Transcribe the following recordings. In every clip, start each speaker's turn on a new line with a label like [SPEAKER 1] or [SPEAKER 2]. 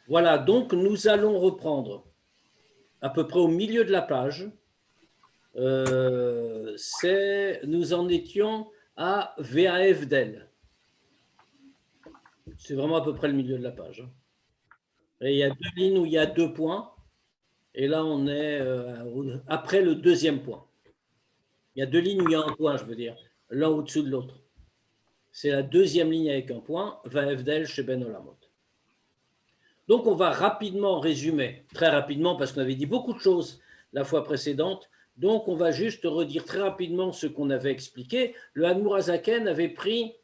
[SPEAKER 1] Voilà, donc nous allons reprendre à peu près au milieu de la page. Nous en étions à VAF d'elle. C'est vraiment à peu près le milieu de la page. Et il y a deux lignes où il y a 2 points. Et là, on est après le deuxième point. Il y a 2 lignes où il y a un point, je veux dire, l'un au-dessus de l'autre. C'est la deuxième ligne avec un point, VAF d'elle chez Ben Olamot. Donc, on va rapidement résumer, très rapidement, parce qu'on avait dit beaucoup de choses la fois précédente. Donc, on va juste redire très rapidement ce qu'on avait expliqué. Le Admour Hazaken avait pris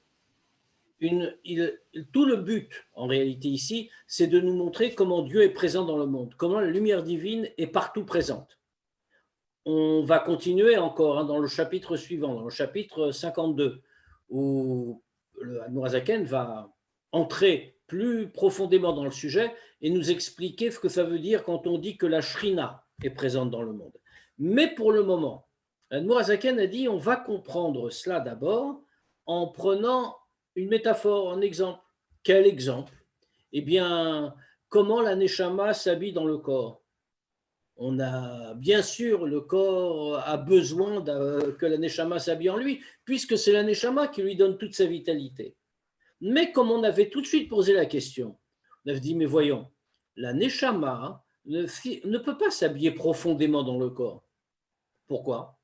[SPEAKER 1] tout le but, en réalité ici, c'est de nous montrer comment Dieu est présent dans le monde, comment la lumière divine est partout présente. On va continuer encore dans le chapitre suivant, dans le chapitre 52, où le Admour Hazaken va entrer plus profondément dans le sujet et nous expliquer ce que ça veut dire quand on dit que la Shrina est présente dans le monde. Mais pour le moment, l'Admour Hazaken a dit on va comprendre cela d'abord en prenant une métaphore, un exemple. Quel exemple? Eh bien, comment la Neshama s'habille dans le corps. On a bien sûr, le corps a besoin que la Neshama s'habille en lui, puisque c'est la Neshama qui lui donne toute sa vitalité. Mais comme on avait tout de suite posé la question, on avait dit, mais voyons, la Neshama ne peut pas s'habiller profondément dans le corps. Pourquoi?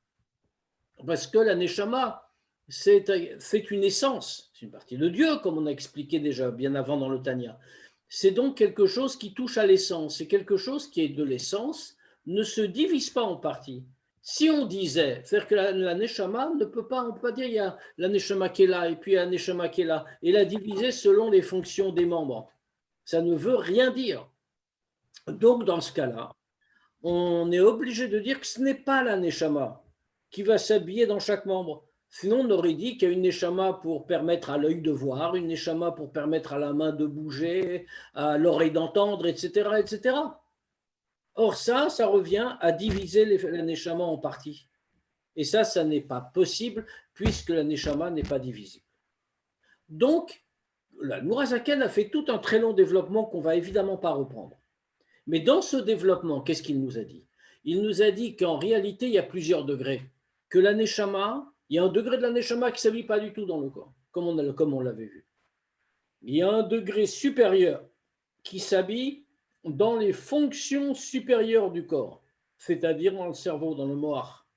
[SPEAKER 1] Parce que la Neshama, c'est une essence, c'est une partie de Dieu, comme on a expliqué déjà bien avant dans le Tanya. C'est donc quelque chose qui touche à l'essence, c'est quelque chose qui est de l'essence, ne se divise pas en parties. Si on disait, faire que la Neshama ne peut pas, on ne peut pas dire il y a la Neshama qui est là et puis la Neshama qui est là, et la diviser selon les fonctions des membres. Ça ne veut rien dire. Donc, dans ce cas-là, on est obligé de dire que ce n'est pas la Neshama qui va s'habiller dans chaque membre. Sinon, on aurait dit qu'il y a une Neshama pour permettre à l'œil de voir, une Neshama pour permettre à la main de bouger, à l'oreille d'entendre, etc., etc. Or, ça revient à diviser la Neshama en parties. Et ça n'est pas possible puisque la Neshama n'est pas divisible. Donc, l'Admour Hazaken a fait tout un très long développement qu'on ne va évidemment pas reprendre. Mais dans ce développement, qu'est-ce qu'il nous a dit? Il nous a dit qu'en réalité, il y a plusieurs degrés. Que la Neshama, il y a un degré de la Neshama qui ne s'habille pas du tout dans le corps, comme on l'avait vu. Il y a un degré supérieur qui s'habille dans les fonctions supérieures du corps, c'est-à-dire dans le cerveau, dans le mohar.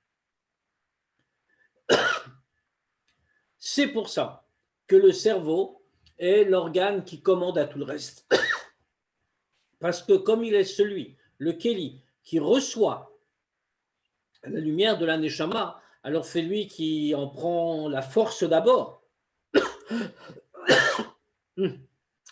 [SPEAKER 1] C'est pour ça que le cerveau est l'organe qui commande à tout le reste. Parce que comme il est celui, le Kéli, qui reçoit la lumière de la Neshama, alors c'est lui qui en prend la force d'abord.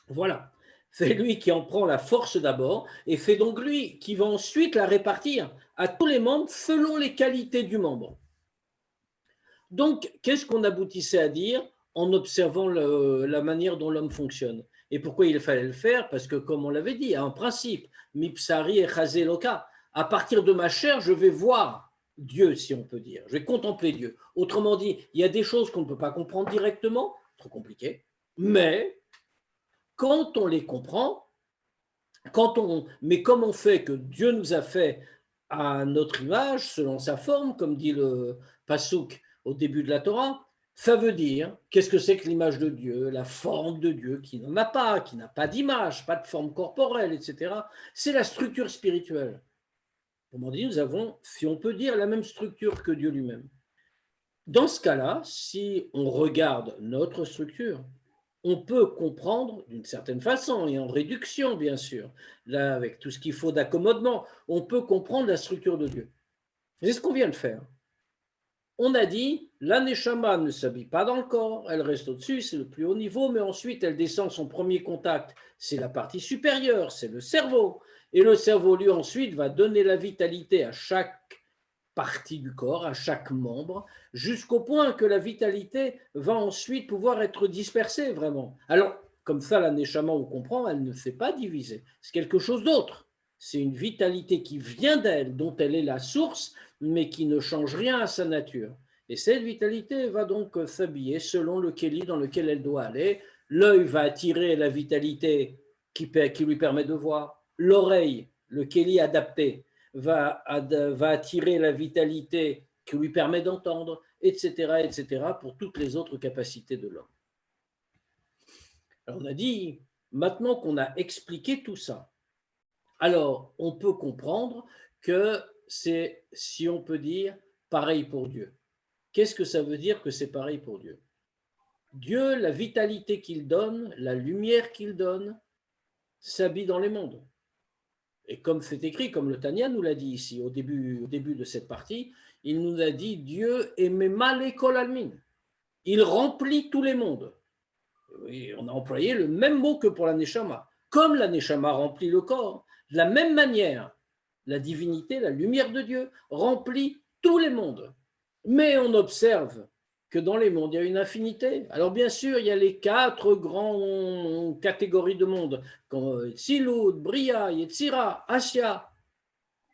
[SPEAKER 1] Voilà. C'est lui qui en prend la force d'abord et c'est donc lui qui va ensuite la répartir à tous les membres selon les qualités du membre. Donc, qu'est-ce qu'on aboutissait à dire en observant la manière dont l'homme fonctionne? Et pourquoi il fallait le faire? Parce que, comme on l'avait dit, il y a un principe, mipsari et chazeloka. À partir de ma chair, je vais voir Dieu, si on peut dire. Je vais contempler Dieu. Autrement dit, il y a des choses qu'on ne peut pas comprendre directement, trop compliqué, mais quand on les comprend, mais comme on fait que Dieu nous a fait à notre image, selon sa forme, comme dit le Passouk au début de la Torah, ça veut dire, qu'est-ce que c'est que l'image de Dieu, la forme de Dieu qui n'en a pas, qui n'a pas d'image, pas de forme corporelle, etc. C'est la structure spirituelle. Autrement dit, nous avons, si on peut dire, la même structure que Dieu lui-même. Dans ce cas-là, si on regarde notre structure, on peut comprendre d'une certaine façon, et en réduction bien sûr, là avec tout ce qu'il faut d'accommodement, on peut comprendre la structure de Dieu. C'est ce qu'on vient de faire. On a dit, la Neshama ne s'habille pas dans le corps, elle reste au-dessus, c'est le plus haut niveau, mais ensuite elle descend, son premier contact, c'est la partie supérieure, c'est le cerveau. Et le cerveau, lui, ensuite, va donner la vitalité à chaque partie du corps, à chaque membre, jusqu'au point que la vitalité va ensuite pouvoir être dispersée vraiment. Alors, comme ça, la Neshama, on comprend, elle ne s'est pas divisée. C'est quelque chose d'autre. C'est une vitalité qui vient d'elle, dont elle est la source, mais qui ne change rien à sa nature. Et cette vitalité va donc s'habiller selon le Kéli dans lequel elle doit aller. L'œil va attirer la vitalité qui lui permet de voir. L'oreille, le kéli adapté, va attirer la vitalité qui lui permet d'entendre, etc., etc., pour toutes les autres capacités de l'homme. Alors on a dit, maintenant qu'on a expliqué tout ça, alors on peut comprendre que c'est, si on peut dire, pareil pour Dieu. Qu'est-ce que ça veut dire que c'est pareil pour Dieu? Dieu, la vitalité qu'il donne, la lumière qu'il donne, s'habille dans les mondes. Et comme c'est écrit, comme le Tanya nous l'a dit ici, au début de cette partie, il nous a dit Dieu est Memale Kol Almin. Il remplit tous les mondes. Et on a employé le même mot que pour la Neshama. Comme la Neshama remplit le corps, de la même manière, la divinité, la lumière de Dieu, remplit tous les mondes. Mais on observe que dans les mondes, il y a une infinité. Alors bien sûr, il y a les 4 grandes catégories de mondes, comme Tzilut, Bria, Yetzira, Asya.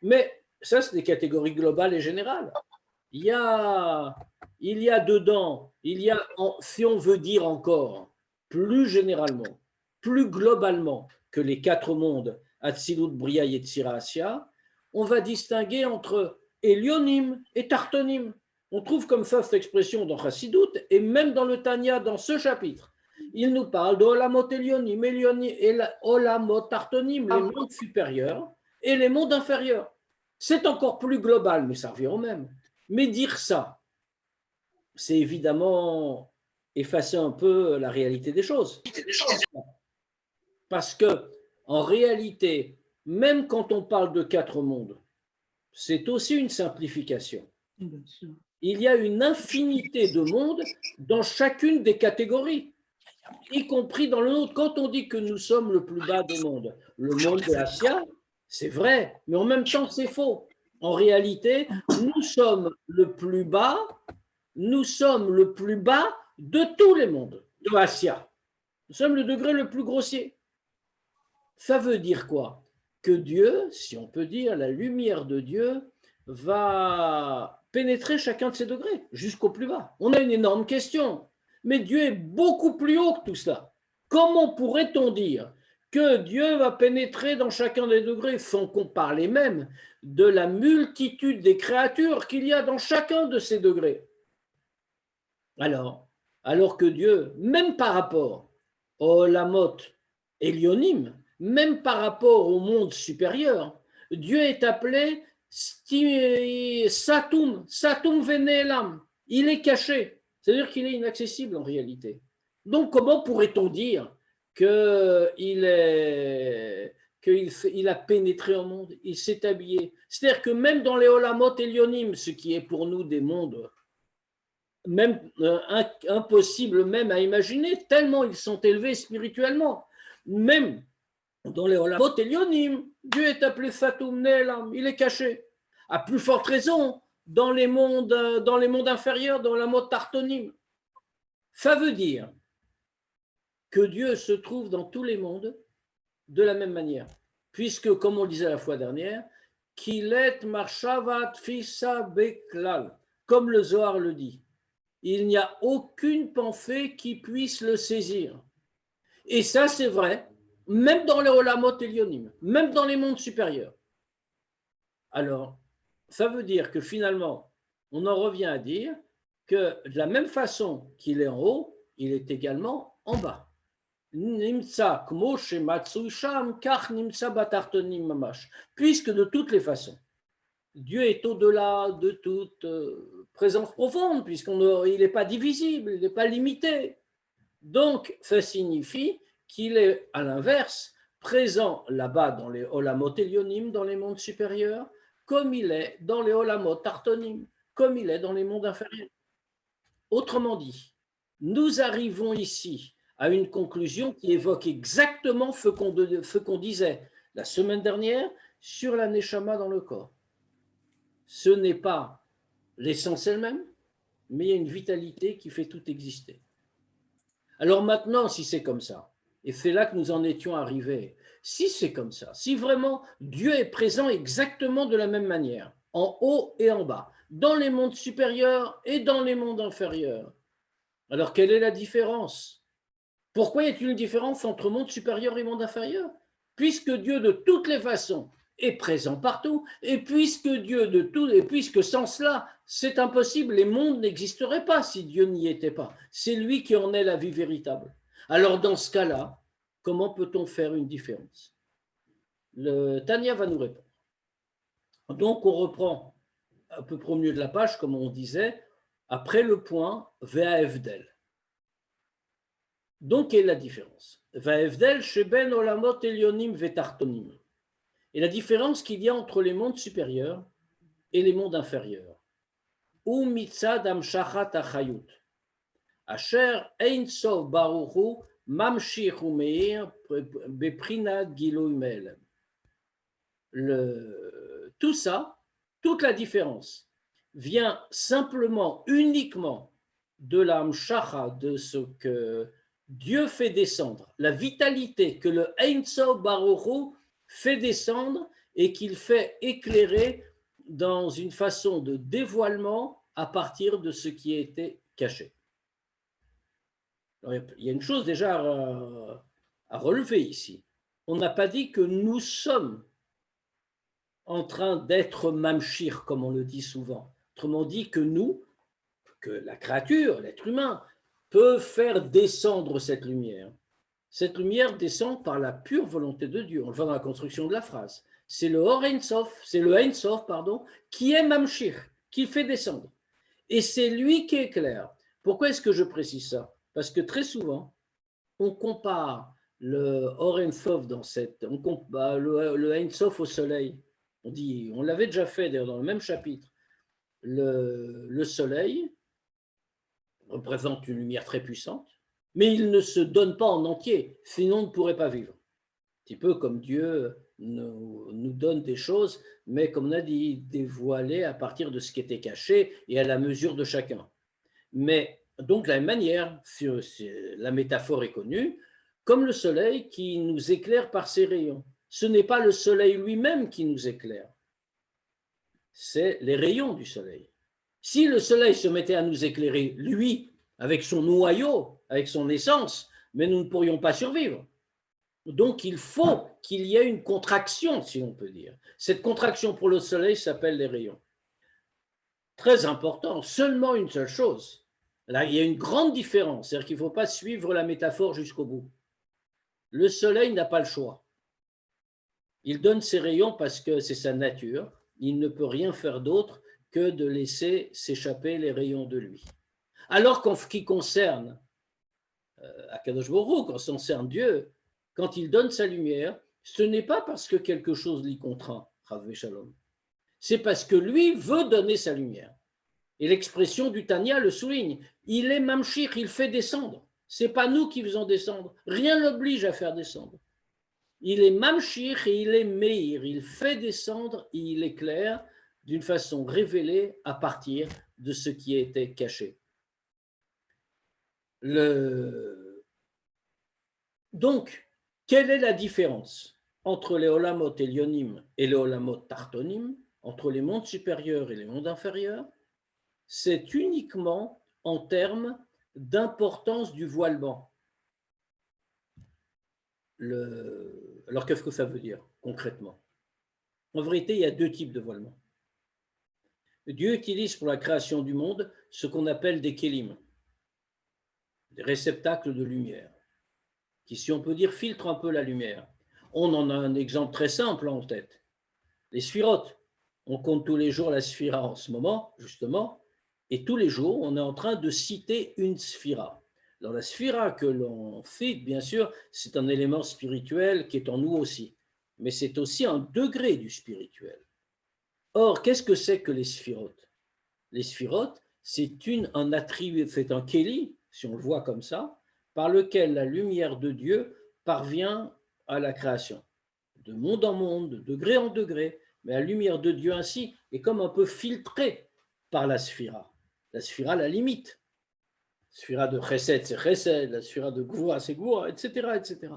[SPEAKER 1] Mais ça, c'est des catégories globales et générales. Il y a dedans, si on veut dire encore, plus généralement, plus globalement que les 4 mondes, Atzilut, Bria, Yetzira, Asya, on va distinguer entre Elionim et Tartonim. On trouve comme ça cette expression dans Chassidut et même dans le Tanya, dans ce chapitre. Il nous parle de Olamot Elionim, et Olamot Tartonim, les mondes supérieurs et les mondes inférieurs. C'est encore plus global, mais ça revient au même. Mais dire ça, c'est évidemment effacer un peu la réalité des choses. Parce que, en réalité, même quand on parle de 4 mondes, c'est aussi une simplification. Il y a une infinité de mondes dans chacune des catégories, y compris dans le nôtre. Quand on dit que nous sommes le plus bas des mondes, le monde de Asya, c'est vrai, mais en même temps, c'est faux. En réalité, nous sommes le plus bas de tous les mondes de Asya. Nous sommes le degré le plus grossier. Ça veut dire quoi? Que Dieu, si on peut dire, la lumière de Dieu va pénétrer chacun de ces degrés jusqu'au plus bas. On a une énorme question, mais Dieu est beaucoup plus haut que tout ça. Comment pourrait-on dire que Dieu va pénétrer dans chacun des degrés sans qu'on parle même de la multitude des créatures qu'il y a dans chacun de ces degrés? Alors que Dieu, même par rapport au Lamot Elionim, même par rapport au monde supérieur, Dieu est appelé Satum Venelam. Il est caché, c'est-à-dire qu'il est inaccessible en réalité. Donc comment pourrait-on dire qu'il a pénétré au monde, il s'est habillé? C'est-à-dire que même dans les Olamot Elionim, ce qui est pour nous des mondes même impossible même à imaginer, tellement ils sont élevés spirituellement. Même dans les Olamot Elionim, Dieu est appelé Satum Ne'elam, il est caché. À plus forte raison, dans les mondes inférieurs, dans la mode Tartonim. Ça veut dire que Dieu se trouve dans tous les mondes de la même manière. Puisque, comme on le disait la fois dernière, Kilet Marshavat Fissa Beklal, comme le Zohar le dit. Il n'y a aucune pensée qui puisse le saisir. Et ça, c'est vrai, même dans les Olamot Elionim, même dans les mondes supérieurs. Alors, ça veut dire que finalement, on en revient à dire que de la même façon qu'il est en haut, il est également en bas. Nimtsa kmo shematsu sham kach nimtsa batartonim mamash. Puisque de toutes les façons, Dieu est au-delà de toute présence profonde, puisqu'il n'est pas divisible, il n'est pas limité. Donc, ça signifie qu'il est, à l'inverse, présent là-bas dans les Olamot Elionim, dans les mondes supérieurs, comme il est dans les Olamot Tartonim, comme il est dans les mondes inférieurs. Autrement dit, nous arrivons ici à une conclusion qui évoque exactement ce qu'on disait la semaine dernière sur la Neshama dans le corps. Ce n'est pas l'essence elle-même, mais il y a une vitalité qui fait tout exister. Alors maintenant, si c'est comme ça, et c'est là que nous en étions arrivés, si c'est comme ça, si vraiment Dieu est présent exactement de la même manière, en haut et en bas, dans les mondes supérieurs et dans les mondes inférieurs, alors quelle est la différence? Pourquoi y a-t-il une différence entre monde supérieur et monde inférieur? Puisque Dieu, de toutes les façons, est présent partout, et puisque sans cela, c'est impossible, les mondes n'existeraient pas si Dieu n'y était pas. C'est lui qui en est la vie véritable. Alors dans ce cas-là, comment peut-on faire une différence? Le Tanya va nous répondre. Donc on reprend un peu au milieu de la page, comme on disait, après le point Ve'aevdel. Donc, quelle est la différence? Ve'aevdel sheben olamot elyonim ve'tartonim. Et la différence qu'il y a entre les mondes supérieurs et les mondes inférieurs. Ou mitzad amshachat achayut. Asher ein sov baruchu mamshich umeir beprinat gilui me'elem. Tout ça, toute la différence vient simplement, uniquement de la Hamshacha, de ce que Dieu fait descendre, la vitalité que le Ein Sof Baruch Hu fait descendre et qu'il fait éclairer dans une façon de dévoilement à partir de ce qui était caché. Alors, il y a une chose déjà à relever ici. On n'a pas dit que nous sommes en train d'être mamshir, comme on le dit souvent. Autrement dit que nous, que la créature, l'être humain, peut faire descendre cette lumière. Cette lumière descend par la pure volonté de Dieu. On le voit dans la construction de la phrase. C'est le Or Ein Sof, c'est le Ein Sof, pardon, qui est mamshir, qui fait descendre. Et c'est lui qui éclaire. Pourquoi est-ce que je précise ça? Parce que très souvent, on compare le Or Ein Sof on compare le Ein Sof au soleil. On l'avait déjà fait d'ailleurs dans le même chapitre. Le soleil représente une lumière très puissante, mais il ne se donne pas en entier, sinon on ne pourrait pas vivre. Un petit peu comme Dieu nous donne des choses, mais comme on a dit, dévoilées à partir de ce qui était caché et à la mesure de chacun. Mais donc, de la même manière, la métaphore est connue, comme le soleil qui nous éclaire par ses rayons. Ce n'est pas le soleil lui-même qui nous éclaire, c'est les rayons du soleil. Si le soleil se mettait à nous éclairer, lui, avec son noyau, avec son essence, mais nous ne pourrions pas survivre. Donc, il faut qu'il y ait une contraction, si on peut dire. Cette contraction pour le soleil s'appelle les rayons. Très important, seulement une seule chose. Là, il y a une grande différence, c'est-à-dire qu'il ne faut pas suivre la métaphore jusqu'au bout. Le soleil n'a pas le choix. Il donne ses rayons parce que c'est sa nature. Il ne peut rien faire d'autre que de laisser s'échapper les rayons de lui. Alors qu'en ce qui concerne Akadosh Baruch Hu, quand ça concerne Dieu, quand il donne sa lumière, ce n'est pas parce que quelque chose l'y contraint, Chas Shalom. C'est parce que lui veut donner sa lumière. Et l'expression du Tanya le souligne. Il est mamshir, il fait descendre. Ce n'est pas nous qui faisons descendre. Rien ne l'oblige à faire descendre. Il est mamshir et il est meir. Il fait descendre et il éclaire d'une façon révélée à partir de ce qui était caché. Donc, quelle est la différence entre les olamot elyonim et les olamot tartonim, entre les mondes supérieurs et les mondes inférieurs? C'est uniquement en termes d'importance du voilement. Alors, qu'est-ce que ça veut dire concrètement? En vérité, il y a deux types de voilement. Dieu utilise pour la création du monde ce qu'on appelle des kélim, des réceptacles de lumière, qui, si on peut dire, filtrent un peu la lumière. On en a un exemple très simple en tête. Les sphirotes. On compte tous les jours la sphira en ce moment, justement, et tous les jours, on est en train de citer une sphira. Alors la sphira que l'on cite, bien sûr, c'est un élément spirituel qui est en nous aussi, mais c'est aussi un degré du spirituel. Or, qu'est-ce que c'est que les sphirotes? Les sphirotes, c'est un attribut, c'est un kéli, si on le voit comme ça, par lequel la lumière de Dieu parvient à la création. De monde en monde, de degré en degré, mais la lumière de Dieu ainsi est comme un peu filtrée par la sphira. La sphira la limite. La sphira de chesed, c'est chesed, la sphira de goura, c'est goura, etc., etc.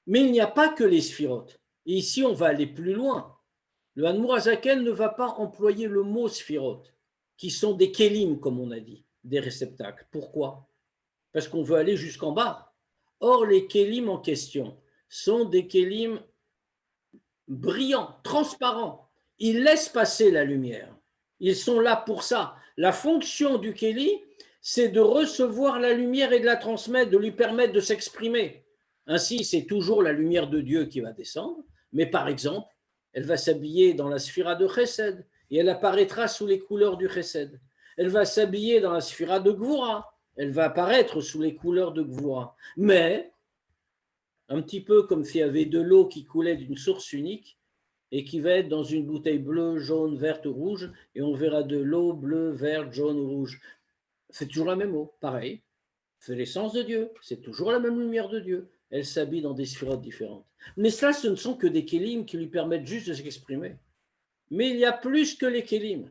[SPEAKER 1] Mais il n'y a pas que les sphirotes. Et ici, on va aller plus loin. Le Hanmour Hazaken ne va pas employer le mot sphirotes, qui sont des kélim, comme on a dit, des réceptacles. Pourquoi? parce qu'on veut aller jusqu'en bas. Or, les kélim en question sont des kélim brillants, transparents. Ils laissent passer la lumière. Ils sont là pour ça. La fonction du kéli, c'est de recevoir la lumière et de la transmettre, de lui permettre de s'exprimer. Ainsi, c'est toujours la lumière de Dieu qui va descendre, mais par exemple, elle va s'habiller dans la sphira de Chesed et elle apparaîtra sous les couleurs du Chesed. Elle va s'habiller dans la sphira de Gvura, elle va apparaître sous les couleurs de Gvura. Mais, un petit peu comme s'il y avait de l'eau qui coulait d'une source unique et qui va être dans une bouteille bleue, jaune, verte, rouge, et on verra de l'eau bleue, verte, jaune ou rouge. C'est toujours la même eau, pareil. C'est l'essence de Dieu, c'est toujours la même lumière de Dieu. Elle s'habille dans des sphirotes différentes. Mais cela, ce ne sont que des kélim qui lui permettent juste de s'exprimer. Mais il y a plus que les kélim.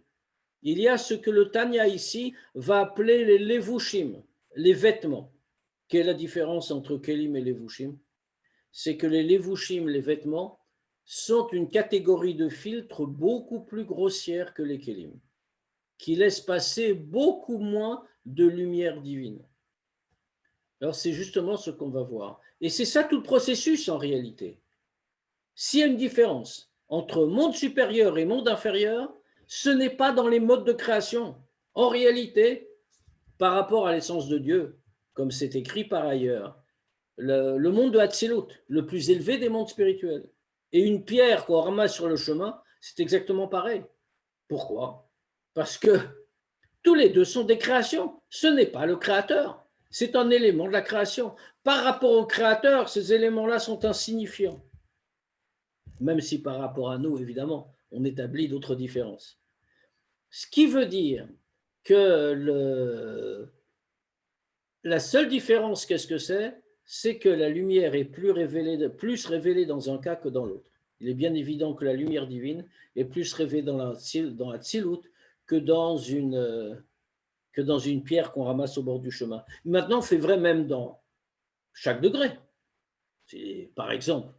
[SPEAKER 1] Il y a ce que le Tanya ici va appeler les levushim, les vêtements. Quelle est la différence entre kélim et levushim? C'est que les levushim, les vêtements, sont une catégorie de filtres beaucoup plus grossière que les kélim, qui laissent passer beaucoup moins de lumière divine. Alors c'est justement ce qu'on va voir. Et c'est ça tout le processus en réalité. S'il y a une différence entre monde supérieur et monde inférieur, ce n'est pas dans les modes de création. En réalité, par rapport à l'essence de Dieu, comme c'est écrit par ailleurs, le monde de Hatzilut, le plus élevé des mondes spirituels, et une pierre qu'on ramasse sur le chemin, c'est exactement pareil. Pourquoi? Parce que tous les deux sont des créations. Ce n'est pas le créateur. C'est un élément de la création. Par rapport au créateur, ces éléments-là sont insignifiants. Même si par rapport à nous, évidemment, on établit d'autres différences. Ce qui veut dire que la seule différence, qu'est-ce que c'est? C'est que la lumière est plus révélée dans un cas que dans l'autre. Il est bien évident que la lumière divine est plus révélée dans la Tzilut que dans une pierre qu'on ramasse au bord du chemin. Maintenant, c'est vrai même dans chaque degré. Par exemple,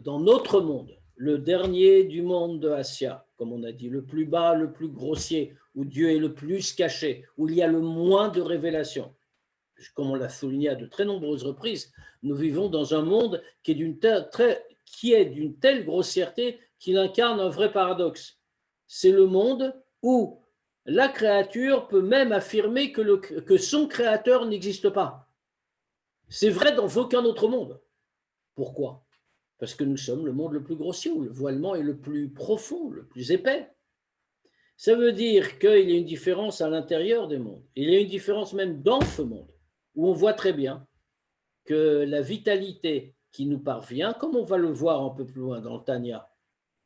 [SPEAKER 1] dans notre monde, le dernier du monde de Assia, comme on a dit, le plus bas, le plus grossier, où Dieu est le plus caché, où il y a le moins de révélations. Comme on l'a souligné à de très nombreuses reprises, nous vivons dans un monde qui est d'une telle grossièreté qu'il incarne un vrai paradoxe. C'est le monde où la créature peut même affirmer que son créateur n'existe pas. C'est vrai dans aucun autre monde. Pourquoi? Parce que nous sommes le monde le plus grossier, où le voilement est le plus profond, le plus épais. Ça veut dire qu'il y a une différence à l'intérieur des mondes. Il y a une différence même dans ce monde, où on voit très bien que la vitalité qui nous parvient, comme on va le voir un peu plus loin dans le Tanya,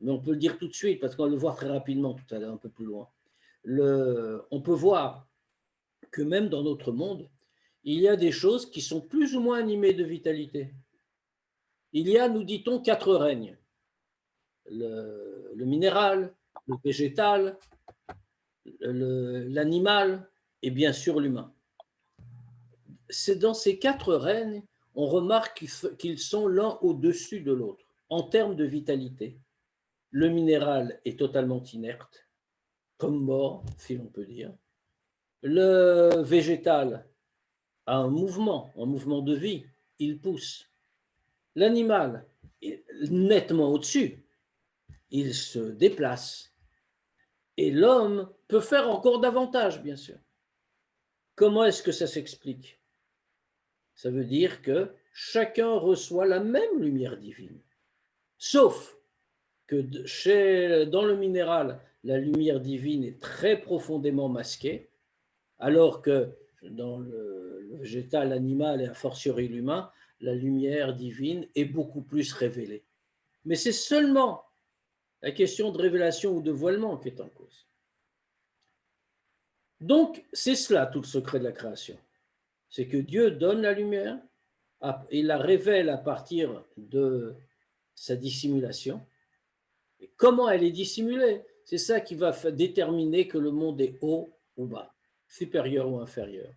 [SPEAKER 1] mais on peut le dire tout de suite parce qu'on va le voir très rapidement tout à l'heure, un peu plus loin, on peut voir que même dans notre monde, il y a des choses qui sont plus ou moins animées de vitalité. Il y a, nous dit-on, 4 règnes. Le minéral, le végétal, l'animal et bien sûr l'humain. C'est dans ces 4 règnes, on remarque qu'ils sont l'un au-dessus de l'autre en termes de vitalité. Le minéral est totalement inerte, comme mort, si l'on peut dire. Le végétal a un mouvement de vie, il pousse. L'animal est nettement au-dessus, il se déplace. Et l'homme peut faire encore davantage, bien sûr. Comment est-ce que ça s'explique? Ça veut dire que chacun reçoit la même lumière divine. Sauf que dans le minéral, la lumière divine est très profondément masquée, alors que dans le végétal, l'animal et a fortiori l'humain, la lumière divine est beaucoup plus révélée. Mais c'est seulement la question de révélation ou de voilement qui est en cause. Donc, c'est cela tout le secret de la création. C'est que Dieu donne la lumière, il la révèle à partir de sa dissimulation. Et comment elle est dissimulée? C'est ça qui va déterminer que le monde est haut ou bas, supérieur ou inférieur.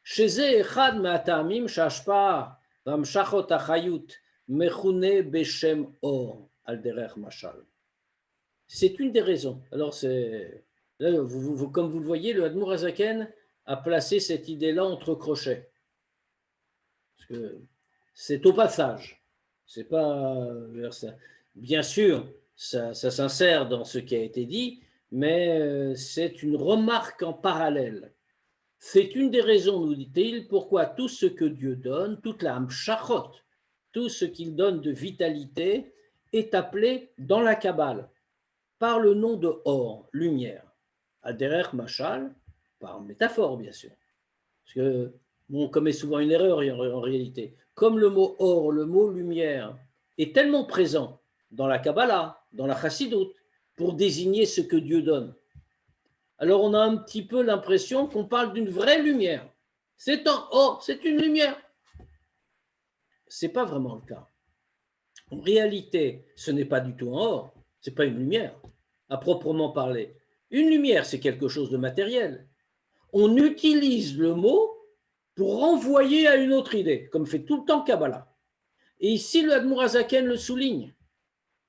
[SPEAKER 1] Chez Echad Ma'atamim Shashpa Vamshachot Achayut Mechune Beshem Or Al Derech Mashal. C'est une des raisons. Alors, là, comme vous le voyez, le Admour Hazaken a placé cette idée-là entre crochets. parce que c'est au passage. C'est pas bien sûr, ça s'insère dans ce qui a été dit, mais c'est une remarque en parallèle. C'est une des raisons, nous dit-il, pourquoi tout ce que Dieu donne, toute la hamshachot, tout ce qu'il donne de vitalité, est appelé dans la Kabbale par le nom de or, lumière. Aderer machal, par métaphore bien sûr. Parce que on commet souvent une erreur en réalité. Comme le mot or, le mot lumière, est tellement présent dans la Kabbalah, dans la Chassidoute, pour désigner ce que Dieu donne. Alors on a un petit peu l'impression qu'on parle d'une vraie lumière. C'est un or, c'est une lumière. Ce n'est pas vraiment le cas. En réalité, ce n'est pas du tout un or, ce n'est pas une lumière, à proprement parler. Une lumière, c'est quelque chose de matériel. On utilise le mot pour renvoyer à une autre idée, comme fait tout le temps Kabbalah. Et ici, le Admour Hazaken le souligne,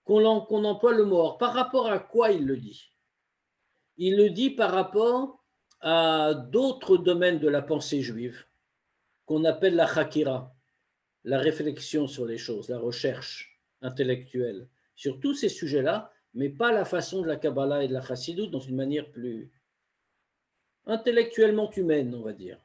[SPEAKER 1] qu'on emploie le mot or. Par rapport à quoi il le dit? Il le dit par rapport à d'autres domaines de la pensée juive, qu'on appelle la chakira, la réflexion sur les choses, la recherche intellectuelle, sur tous ces sujets-là, mais pas la façon de la Kabbalah et de la Chassidut, dans une manière plus intellectuellement humaine, on va dire.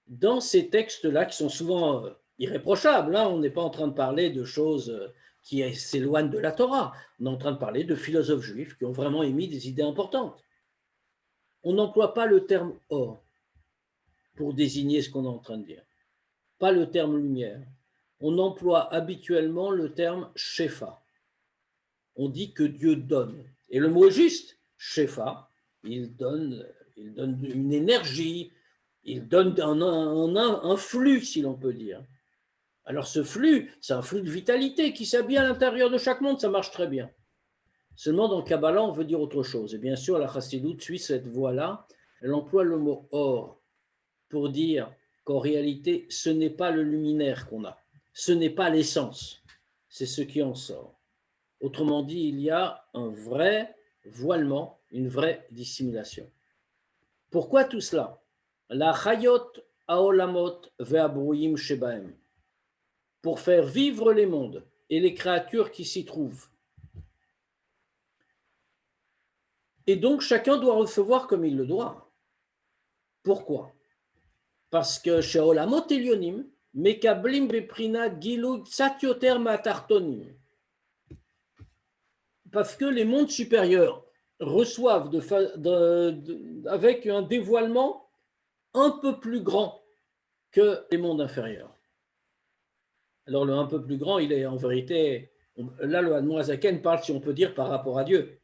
[SPEAKER 1] Dans ces textes-là, qui sont souvent irréprochables, hein, on n'est pas en train de parler de choses qui s'éloignent de la Torah, on est en train de parler de philosophes juifs qui ont vraiment émis des idées importantes. On n'emploie pas le terme or pour désigner ce qu'on est en train de dire, pas le terme lumière. On emploie habituellement le terme shefa. On dit que Dieu donne. Et le mot est juste, shefa, il donne une énergie, il donne un flux, si l'on peut dire. Alors ce flux, c'est un flux de vitalité qui s'habille à l'intérieur de chaque monde, ça marche très bien. Seulement dans le Kabbalah, on veut dire autre chose. Et bien sûr, la Chassidoute suit cette voie-là. Elle emploie le mot or pour dire qu'en réalité, ce n'est pas le luminaire qu'on a, ce n'est pas l'essence, c'est ce qui en sort. Autrement dit, il y a un vrai voilement, une vraie dissimulation. Pourquoi tout cela? La chayot haolamot ve'abrouyim shebaem, pour faire vivre les mondes et les créatures qui s'y trouvent. Et donc chacun doit recevoir comme il le doit. Pourquoi? Parce que chez Olamot Elionim, Mekablim beprina gilug satyoter matartonim. Parce que les mondes supérieurs reçoivent avec un dévoilement un peu plus grand que les mondes inférieurs. Alors le un peu plus grand, il est en vérité, là le Admour Hazaken parle, si on peut dire, par rapport à Dieu.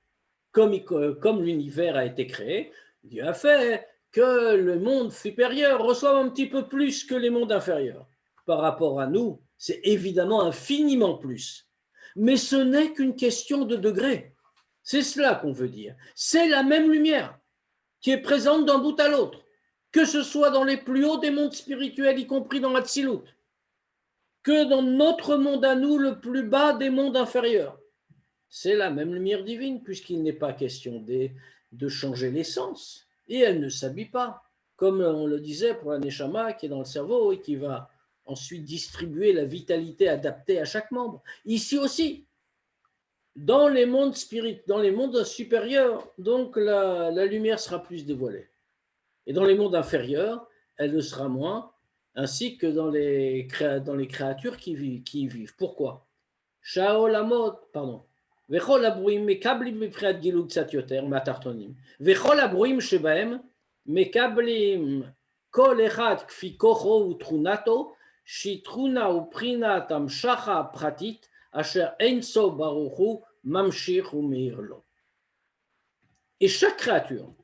[SPEAKER 1] Comme l'univers a été créé, Dieu a fait que le monde supérieur reçoive un petit peu plus que les mondes inférieurs. Par rapport à nous, c'est évidemment infiniment plus. Mais ce n'est qu'une question de degré. C'est cela qu'on veut dire. C'est la même lumière qui est présente d'un bout à l'autre, que ce soit dans les plus hauts des mondes spirituels, y compris dans l'Atsilut, que dans notre monde à nous, le plus bas des mondes inférieurs. C'est la même lumière divine, puisqu'il n'est pas question de changer l'essence. Et elle ne s'habille pas, comme on le disait pour la Neshama qui est dans le cerveau et qui va ensuite distribuer la vitalité adaptée à chaque membre. Ici aussi, dans les mondes dans les mondes supérieurs, donc la lumière sera plus dévoilée. Et dans les mondes inférieurs, elle le sera moins, ainsi que dans les créatures qui y vivent. Pourquoi? Shaolamot, pardon. וכל הברואים מקבלים מבחינת גילוי קצת יותר מהתחתונים, וכל הברואים שבהם מקבלים כל אחד כפי כוחו ותכונתו, שהיא תכונה ובחינת המשכה הפרטית, אשר אין סוף ברוך הוא ממשיך ומאיר לו. Et chaque créature,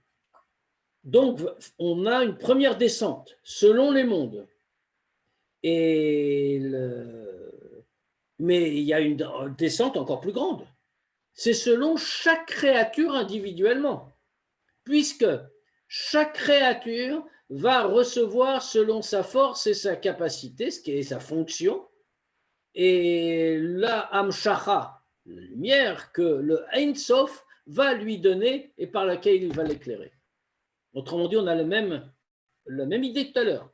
[SPEAKER 1] donc on a une première descente selon les mondes, mais il y a une descente encore plus grande. C'est selon chaque créature individuellement, puisque chaque créature va recevoir selon sa force et sa capacité, ce qui est sa fonction, et la Hamshacha, la lumière que le Ein Sof va lui donner et par laquelle il va l'éclairer. Autrement dit, on a la même idée tout à l'heure.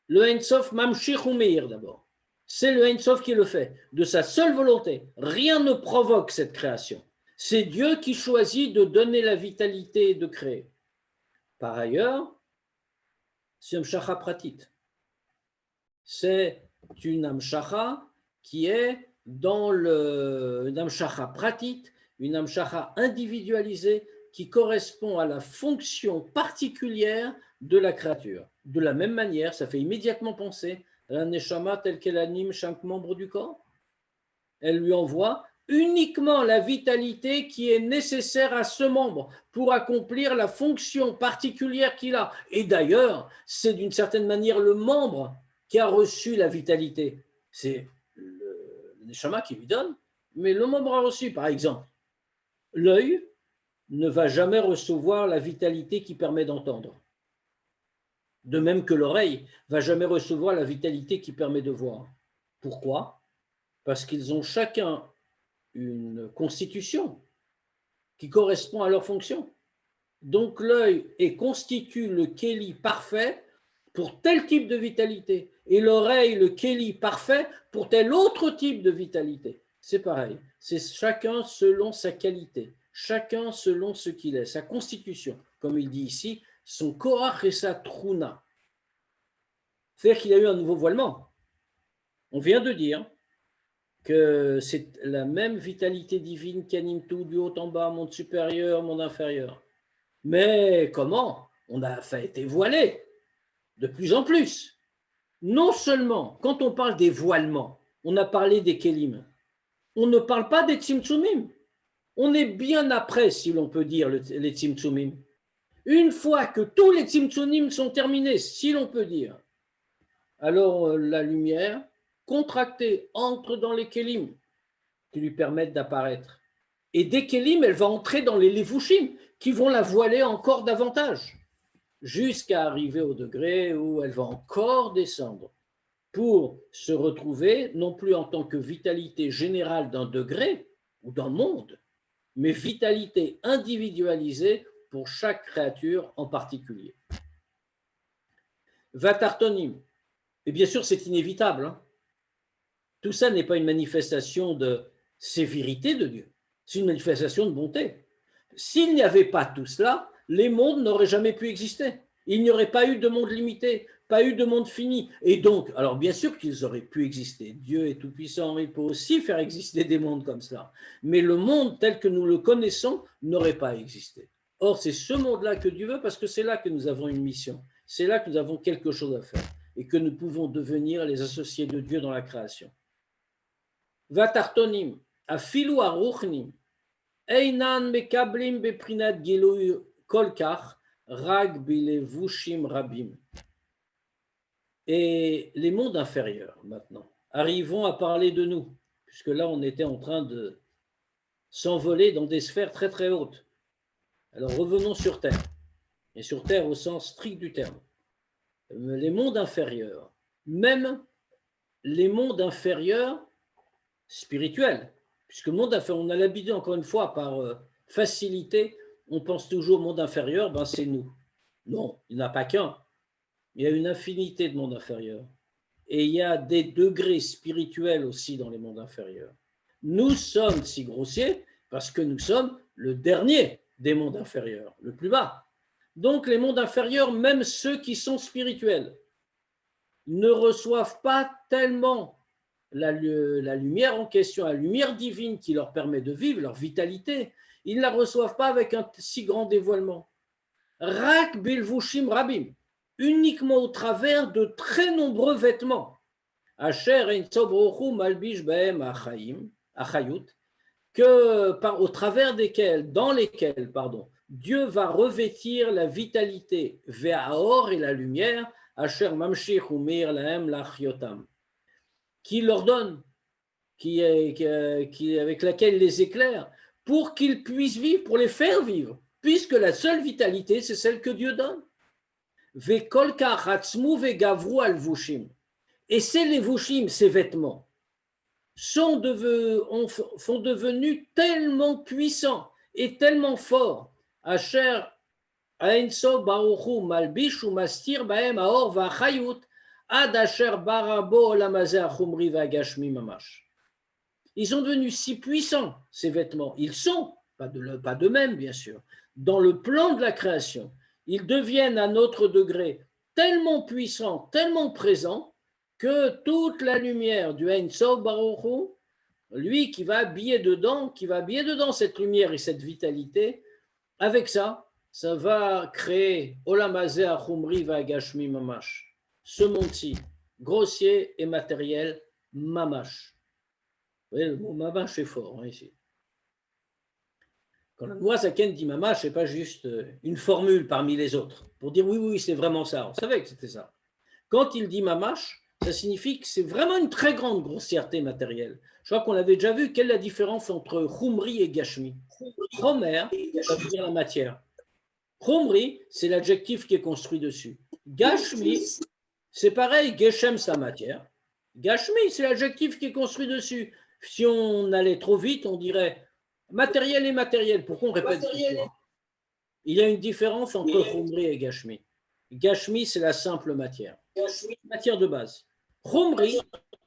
[SPEAKER 1] Le Ein Sof Mamshich Umeir d'abord. C'est le Ein Sof qui le fait, de sa seule volonté. Rien ne provoque cette création. C'est Dieu qui choisit de donner la vitalité et de créer. Par ailleurs, c'est Amshacha Pratit. C'est une Amshacha qui est dans une Amshacha Pratit, une Amshacha individualisée qui correspond à la fonction particulière de la créature. De la même manière, ça fait immédiatement penser à la Neshama telle qu'elle anime chaque membre du corps. Elle lui envoie uniquement la vitalité qui est nécessaire à ce membre pour accomplir la fonction particulière qu'il a. Et d'ailleurs, c'est d'une certaine manière le membre qui a reçu la vitalité. C'est le Neshama qui lui donne, mais le membre a reçu. Par exemple, l'œil ne va jamais recevoir la vitalité qui permet d'entendre. De même que l'oreille ne va jamais recevoir la vitalité qui permet de voir. Pourquoi ? Parce qu'ils ont chacun une constitution qui correspond à leur fonction. Donc l'œil constitue le kéli parfait pour tel type de vitalité et l'oreille le kéli parfait pour tel autre type de vitalité. C'est pareil, c'est chacun selon sa qualité, chacun selon ce qu'il est, sa constitution, comme il dit ici, son koach et sa trouna. C'est-à-dire qu'il y a eu un nouveau voilement. On vient de dire que c'est la même vitalité divine qui anime tout, du haut en bas, monde supérieur, monde inférieur. Mais comment ? On a été voilé de plus en plus. Non seulement, quand on parle des voilements, on a parlé des kélim, on ne parle pas des tzimtzumim. On est bien après, si l'on peut dire, les tzimtzumim. Une fois que tous les tzimtzumim sont terminés, si l'on peut dire, alors la lumière contractée entre dans les kélim qui lui permettent d'apparaître. Et des kélim, elle va entrer dans les levushim qui vont la voiler encore davantage, jusqu'à arriver au degré où elle va encore descendre pour se retrouver non plus en tant que vitalité générale d'un degré ou d'un monde, mais vitalité individualisée pour chaque créature en particulier. Vatartonim, et bien sûr c'est inévitable, hein. Tout ça n'est pas une manifestation de sévérité de Dieu, c'est une manifestation de bonté. S'il n'y avait pas tout cela, les mondes n'auraient jamais pu exister. Il n'y aurait pas eu de monde limité, pas eu de monde fini. Et donc, alors bien sûr qu'ils auraient pu exister. Dieu est tout-puissant, il peut aussi faire exister des mondes comme cela. Mais le monde tel que nous le connaissons n'aurait pas existé. Or, c'est ce monde-là que Dieu veut parce que c'est là que nous avons une mission. C'est là que nous avons quelque chose à faire et que nous pouvons devenir les associés de Dieu dans la création. Vatartonim, afilu aruchnim, einan mekablim beprinat gilui kolkach, rag bilevushim rabim. Et les mondes inférieurs, maintenant, arrivons à parler de nous, puisque là, on était en train de s'envoler dans des sphères très très hautes. Alors revenons sur Terre, et sur Terre au sens strict du terme. Les mondes inférieurs, même les mondes inférieurs spirituels, puisque le monde inférieur, on a l'habitude encore une fois par facilité, on pense toujours au monde inférieur, ben c'est nous. Non, il n'y en a pas qu'un. Il y a une infinité de mondes inférieurs. Et il y a des degrés spirituels aussi dans les mondes inférieurs. Nous sommes si grossiers parce que nous sommes le dernier des mondes inférieurs, le plus bas. Donc les mondes inférieurs, même ceux qui sont spirituels, ne reçoivent pas tellement la lumière en question, la lumière divine qui leur permet de vivre, leur vitalité. Ils ne la reçoivent pas avec un si grand dévoilement. Rak bilvushim rabim, uniquement au travers de très nombreux vêtements. Asher ein sobrochu malbish bahem achayut, au travers desquels, dans lesquels, Dieu va revêtir la vitalité, ve'aor et la lumière, asher mamshich umir lahem lachyotam, qui leur donne, avec laquelle il les éclaire, pour qu'ils puissent vivre, pour les faire vivre, puisque la seule vitalité, c'est celle que Dieu donne. Et ces levushim, ces vêtements, sont devenus tellement puissants et tellement forts. Asher Ein Sof Baruch Hu Malbish Umastir Bahem Haor Vachayut, Ad asher barabo olamazeh achumri vagashmi mamash. Ils sont devenus si puissants, ces vêtements. Ils sont, pas d'eux-mêmes bien sûr, dans le plan de la création. Ils deviennent à notre degré tellement puissants, tellement présents, que toute la lumière du Ein Sof Baruch Hu, lui qui va habiller dedans cette lumière et cette vitalité, avec ça, ça va créer Olamazeh Achumri Vagashmi Mamash, ce monde-ci, grossier et matériel, Mamash. Vous voyez, le mot mamash est fort ici. Quand la Noazaken dit mamash, ce n'est pas juste une formule parmi les autres pour dire oui, oui, c'est vraiment ça. On savait que c'était ça. Quand il dit mamash, ça signifie que c'est vraiment une très grande grossièreté matérielle. Je crois qu'on avait déjà vu quelle est la différence entre chumri et gashmi. Chomer, ça veut dire la matière. Chumri, c'est l'adjectif qui est construit dessus. Gashmi, c'est pareil, geshem, sa matière. Gashmi, c'est l'adjectif qui est construit dessus. Si on allait trop vite, on dirait matériel et matériel. Pourquoi on répète ça? Il y a une différence entre Chumri et Gashmi. Gashmi, c'est la simple matière. Matière de base. Chumri,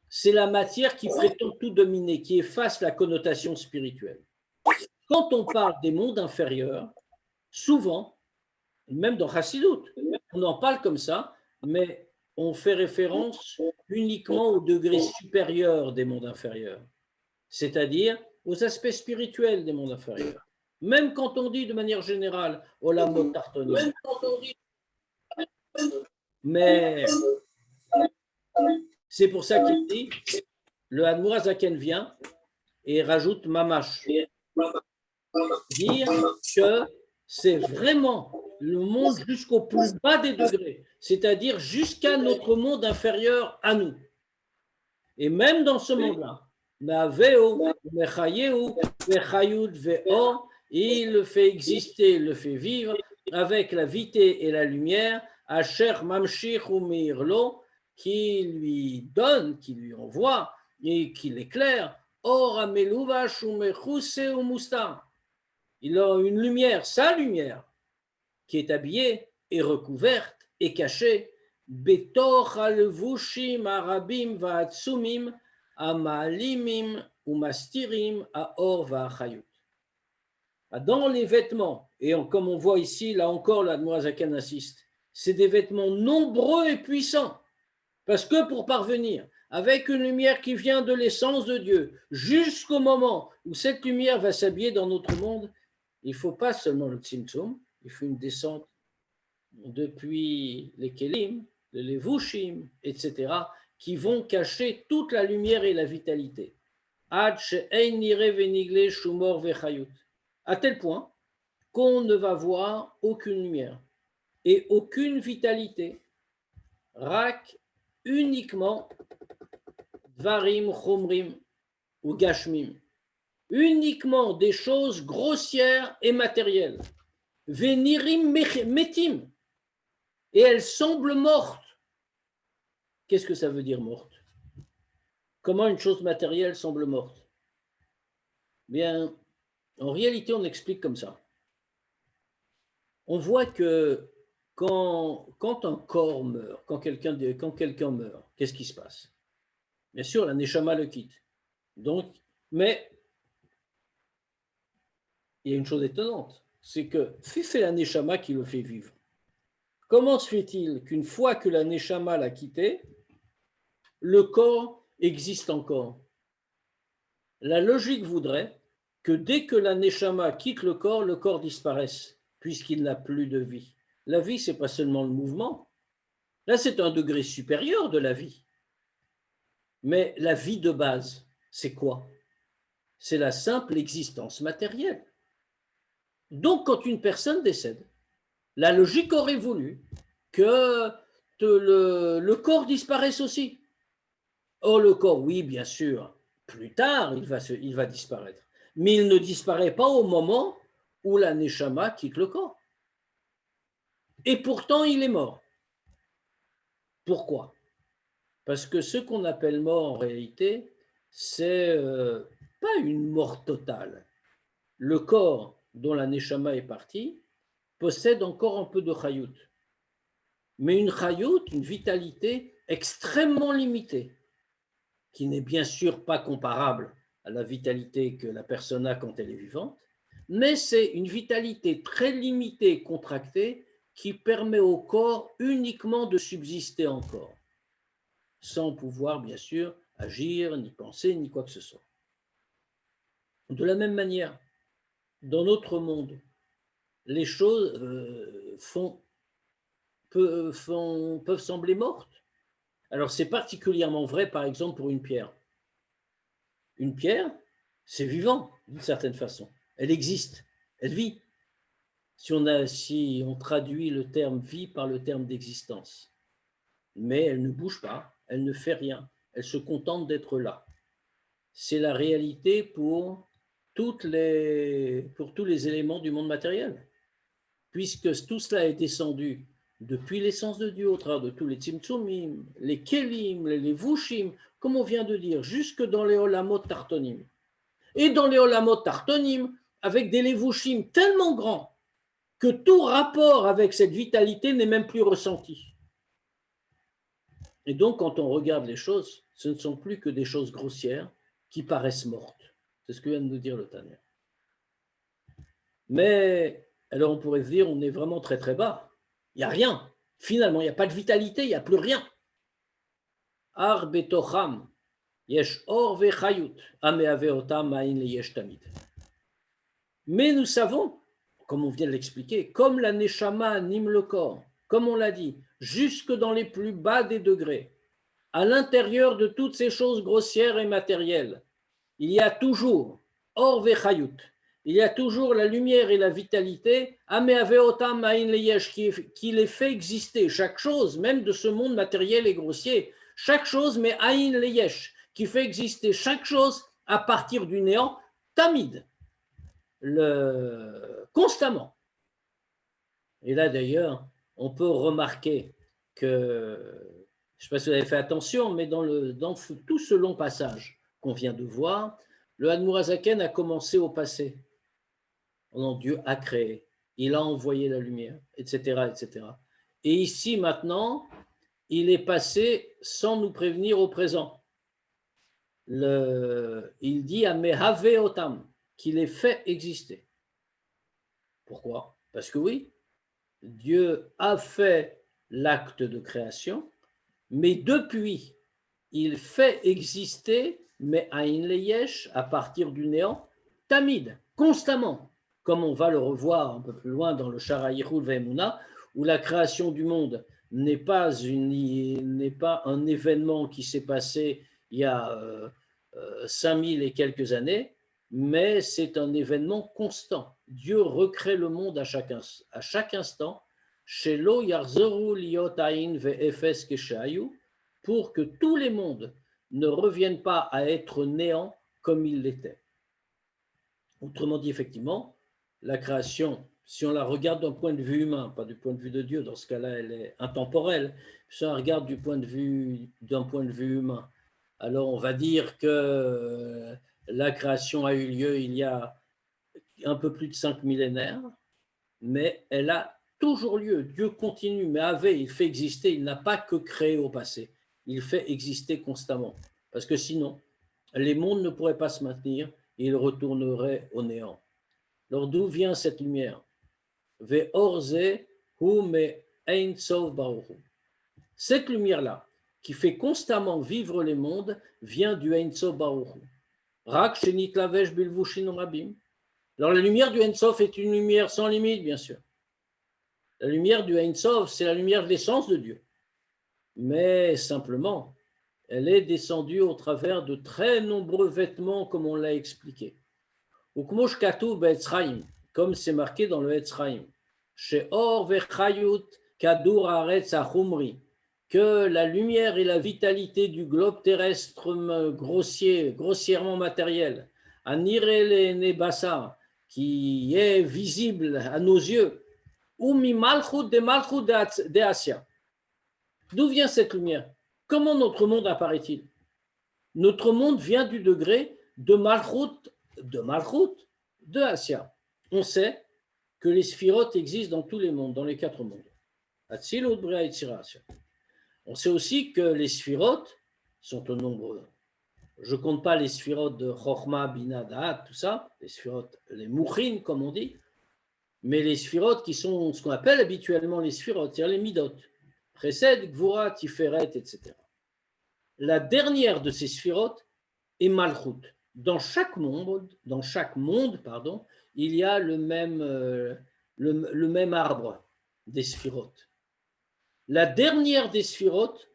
[SPEAKER 1] c'est la matière qui prétend tout dominer, qui efface la connotation spirituelle. Quand on parle des mondes inférieurs, souvent, même dans Chassidut, on en parle comme ça, mais on fait référence uniquement au degré supérieur des mondes inférieurs, c'est-à-dire aux aspects spirituels des mondes inférieurs. Même quand on dit de manière générale Olamot Tartonim. Mais c'est pour ça qu'il dit, le Admor Hazaken vient et rajoute Mamash. Dire que c'est vraiment le monde jusqu'au plus bas des degrés, c'est-à-dire jusqu'à notre monde inférieur à nous. Et même dans ce monde-là, il le fait exister, il le fait vivre avec la vitesse et la lumière, Asher Mamshich Umirlo, qui lui donne, qui lui envoie et qui l'éclaire, Or Ameluvash Umechuse Umustar. Il a une lumière, sa lumière, qui est habillée et recouverte et cachée, Betor Alvushim Arabim Vaatsumim Amalimim Umastirim Aor Vaachayut. Dans les vêtements, et comme on voit ici, là encore, l'Admor Hazaken insiste, c'est des vêtements nombreux et puissants, parce que pour parvenir avec une lumière qui vient de l'essence de Dieu, jusqu'au moment où cette lumière va s'habiller dans notre monde, il ne faut pas seulement le tzimtzum, il faut une descente depuis les kelim, les levushim, etc., qui vont cacher toute la lumière et la vitalité. À tel point qu'on ne va voir aucune lumière et aucune vitalité. Rak, uniquement Dvarim, Chomrim ou Gashmim. Uniquement des choses grossières et matérielles. Venirim metim. Et elles semblent mortes. Qu'est-ce que ça veut dire morte? Comment une chose matérielle semble morte? Bien, en réalité, on explique comme ça. On voit que quand un corps meurt, quand quelqu'un meurt, qu'est-ce qui se passe? Bien sûr, la neshama le quitte. Donc, mais il y a une chose étonnante, c'est que si c'est la neshama qui le fait vivre, comment se fait-il qu'une fois que la neshama l'a quitté, le corps existe encore? La logique voudrait que dès que la neshama quitte le corps disparaisse, puisqu'il n'a plus de vie. La vie, ce n'est pas seulement le mouvement. Là, c'est un degré supérieur de la vie. Mais la vie de base, c'est quoi? C'est la simple existence matérielle. Donc, quand une personne décède, la logique aurait voulu que le corps disparaisse aussi. Or, le corps, oui, bien sûr, plus tard, il va disparaître. Mais il ne disparaît pas au moment où la neshama quitte le corps. Et pourtant, il est mort. Pourquoi? Parce que ce qu'on appelle mort en réalité, c'est pas une mort totale. Le corps dont la neshama est partie possède encore un peu de chayout. Mais une chayout, une vitalité extrêmement limitée, qui n'est bien sûr pas comparable à la vitalité que la personne a quand elle est vivante, mais c'est une vitalité très limitée, contractée, qui permet au corps uniquement de subsister encore, sans pouvoir bien sûr agir, ni penser, ni quoi que ce soit. De la même manière, dans notre monde, les choses peuvent sembler mortes. Alors c'est particulièrement vrai par exemple pour une pierre. Une pierre, c'est vivant d'une certaine façon. Elle existe, elle vit. Si on traduit le terme vie par le terme d'existence. Mais elle ne bouge pas, elle ne fait rien, elle se contente d'être là. C'est la réalité pour tous les éléments du monde matériel. Puisque tout cela est descendu depuis l'essence de Dieu au travers de tous les tzimtzumim, les kelim, les vushim, comme on vient de dire, jusque dans les olamot tartonim. Et dans les olamot tartonim, avec des levushim tellement grands que tout rapport avec cette vitalité n'est même plus ressenti. Et donc, quand on regarde les choses, ce ne sont plus que des choses grossières qui paraissent mortes. C'est ce que vient de nous dire le Tanya. Mais, alors on pourrait se dire, on est vraiment très très bas. Il n'y a rien. Finalement, il n'y a pas de vitalité, il n'y a plus rien. Ar betocham, yesh or vechayut, ameave otam ma'in le yesh tamid. Mais nous savons, comme on vient de l'expliquer, comme la neshama anime le corps, comme on l'a dit, jusque dans les plus bas des degrés, à l'intérieur de toutes ces choses grossières et matérielles, il y a toujours or vechayut, il y a toujours la lumière et la vitalité, ameaveotam ma'in leyesh, qui les fait exister, chaque chose, même de ce monde matériel et grossier, chaque chose, mais aïn leyesh, qui fait exister chaque chose à partir du néant, tamid, constamment. Et là d'ailleurs, on peut remarquer que, je ne sais pas si vous avez fait attention, mais dans tout ce long passage qu'on vient de voir, le Admourazaken a commencé au passé. Dieu a créé, il a envoyé la lumière, etc., etc. Et ici maintenant, il est passé sans nous prévenir au présent. Il dit à Mehave Otam, qu'il est fait exister. Pourquoi? Parce que oui, Dieu a fait l'acte de création, mais depuis, il fait exister, mais Aïn Leyesh, à partir du néant, Tamid, constamment, comme on va le revoir un peu plus loin dans le Sharaïchul Ve'emuna, où la création du monde n'est pas un événement qui s'est passé il y a 5000 et quelques années, mais c'est un événement constant. Dieu recrée le monde à chaque instant, Shelo Yarzoru Liot Aïn Ve'efes Keshayu, pour que tous les mondes ne reviennent pas à être néants comme ils l'étaient. Autrement dit, effectivement, la création, si on la regarde d'un point de vue humain, pas du point de vue de Dieu, dans ce cas-là, elle est intemporelle. Si on la regarde d'un point de vue humain, alors on va dire que la création a eu lieu il y a un peu plus de 5 millénaires, mais elle a toujours lieu. Dieu continue, mais il fait exister, il n'a pas que créé au passé. Il fait exister constamment. Parce que sinon, les mondes ne pourraient pas se maintenir et ils retourneraient au néant. Alors d'où vient cette lumière? Cette lumière-là, qui fait constamment vivre les mondes, vient du Ein Sof Baruch Hu. Rak shenit lavesh bilvushin rabim. Alors la lumière du Ein Sof est une lumière sans limite, bien sûr. La lumière du Ein Sof, c'est la lumière de l'essence de Dieu. Mais simplement, elle est descendue au travers de très nombreux vêtements, comme on l'a expliqué. Comme c'est marqué dans le Etzraïm, que la lumière et la vitalité du globe terrestre grossièrement matériel, qui est visible à nos yeux, ou mi malchut de Asia. D'où vient cette lumière? Comment notre monde apparaît-il? Notre monde vient du degré de malchut de Asia. On sait que les sphirotes existent dans tous les mondes, dans les 4 mondes. Atzilut, Bria, Yetzira, Asia. On sait aussi que les sphirotes sont au nombre, je ne compte pas les sphirotes de Chochma, Bina, Da'at, tout ça, les sphirotes, les mouchin, comme on dit, mais les sphirotes qui sont ce qu'on appelle habituellement les sphirotes, c'est-à-dire les midot, Chesed, Gvura, Tiferet, etc. La dernière de ces sphirotes est Malchut. Dans chaque monde, pardon, il y a le même arbre des sphirotes. La dernière des sphirotes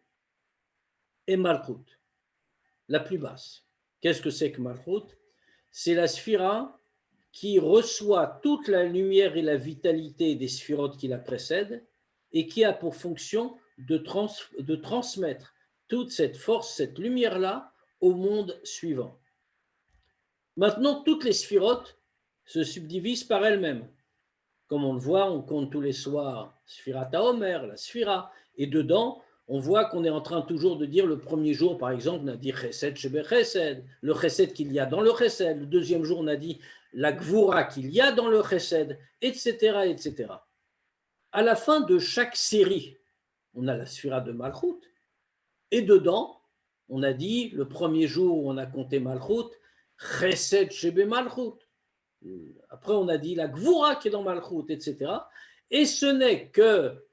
[SPEAKER 1] est Malchut, la plus basse. Qu'est-ce que c'est que Malchut? C'est la sphira qui reçoit toute la lumière et la vitalité des sphirotes qui la précèdent et qui a pour fonction de transmettre toute cette force, cette lumière-là au monde suivant. Maintenant, toutes les sphirotes se subdivisent par elles-mêmes. Comme on le voit, on compte tous les soirs Sphirata Omer, la sphira, et dedans, on voit qu'on est en train toujours de dire le premier jour, par exemple, on a dit Chesed Shebe Chesed, le Chesed qu'il y a dans le Chesed. Le deuxième jour, on a dit la Gvura qu'il y a dans le Chesed, etc., etc. À la fin de chaque série, on a la Sphira de Malchut, et dedans, on a dit le premier jour, on a compté Malchut, Chesed Shebe Malchut. Après, on a dit la Gvura qui est dans Malchut, etc. Et ce n'est que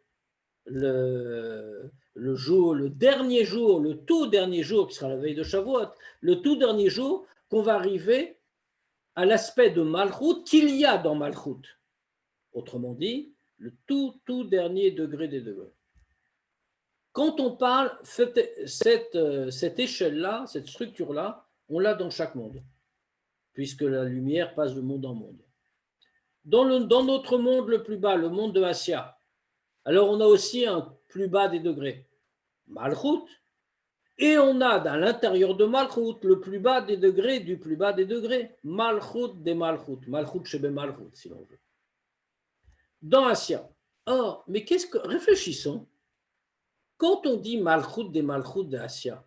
[SPEAKER 1] le dernier jour, le tout dernier jour, qui sera la veille de Shavuot, le tout dernier jour, qu'on va arriver à l'aspect de Malchut qu'il y a dans Malchut. Autrement dit, le tout dernier degré des degrés. Quand on parle, cette échelle-là, cette structure-là, on l'a dans chaque monde, puisque la lumière passe de monde en monde. Dans notre monde le plus bas, le monde de Assia, alors on a aussi un plus bas des degrés, Malchut, et on a à l'intérieur de Malchut le plus bas des degrés du plus bas des degrés, Malchut des Malchut, Malchut Shebe Malchut, si l'on veut. Dans Assia. Or, mais réfléchissons, quand on dit Malchut des Malchut de Assia,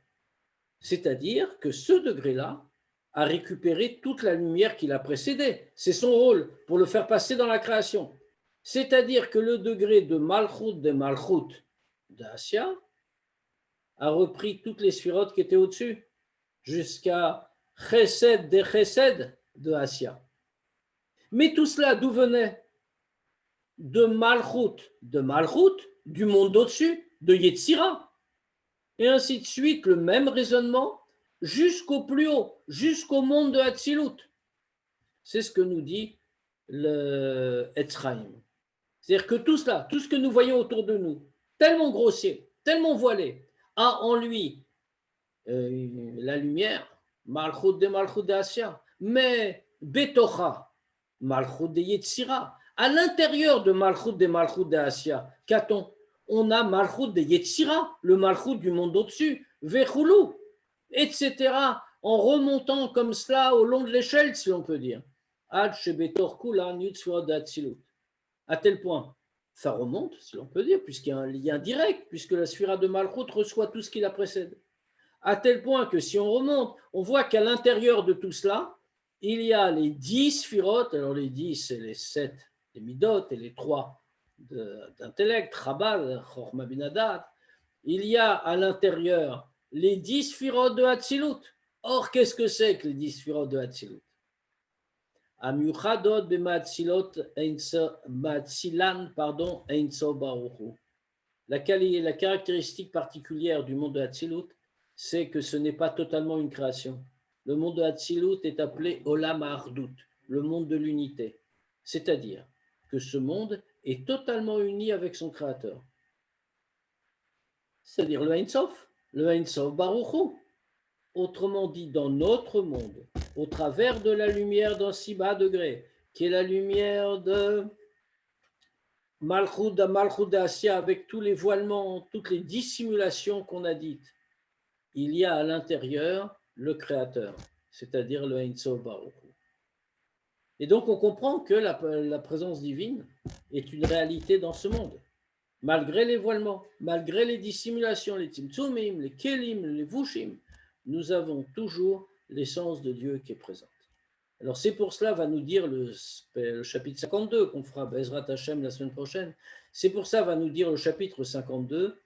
[SPEAKER 1] c'est-à-dire que ce degré-là a récupéré toute la lumière qui l'a précédé. C'est son rôle pour le faire passer dans la création. C'est-à-dire que le degré de Malchut de Malchut d'Assia a repris toutes les sphirotes qui étaient au-dessus, jusqu'à Chesed de Chesed de Assia. Mais tout cela, d'où venait? De Malchut, du monde au-dessus, de Yetzira. Et ainsi de suite, le même raisonnement jusqu'au plus haut, jusqu'au monde de Hatzilut. C'est ce que nous dit le Etzraïm. C'est-à-dire que tout cela, tout ce que nous voyons autour de nous, tellement grossier, tellement voilé, a en lui la lumière, Malchut de Asya, mais Betocha, Malchut de Yetzira. À l'intérieur de Malchut de Asya, qu'a-t-on? On a Malchut de Yetzira, le Malchut du monde au-dessus, Vechulu, etc., en remontant comme cela au long de l'échelle, si l'on peut dire. À tel point, ça remonte, si l'on peut dire, puisqu'il y a un lien direct, puisque la sphira de Malchut reçoit tout ce qui la précède. À tel point que si on remonte, on voit qu'à l'intérieur de tout cela, il y a les 10 sphirotes, alors les 10, c'est les 7 des midot et les 3 d'intellect, Chabad, Chorma Binadat. Il y a à l'intérieur les 10 sphirotes de Hatzilut. Or, qu'est-ce que c'est que les 10 sphirotes de Hatzilut? Amiuchadot b'Matzilan, Einso Baruchu. La caractéristique particulière du monde de Hatzilut, c'est que ce n'est pas totalement une création. Le monde de Hatzilut est appelé Olam Ha'ardut, le monde de l'unité. C'est-à-dire que ce monde est totalement uni avec son créateur. C'est-à-dire le Ein Sof Baruch Hu. Autrement dit, dans notre monde, au travers de la lumière d'un si bas degré, qui est la lumière de Malchut d'Assia, avec tous les voilements, toutes les dissimulations qu'on a dites, il y a à l'intérieur le Créateur, c'est-à-dire le Ein Sof Baruch Hu. Et donc on comprend que la présence divine est une réalité dans ce monde. Malgré les voilements, malgré les dissimulations, les tzimtzumim, les kelim, les vushim, nous avons toujours l'essence de Dieu qui est présente. Alors c'est pour cela, va nous dire le chapitre 52, qu'on fera Bezrat Hashem la semaine prochaine, c'est pour ça, va nous dire le chapitre 52,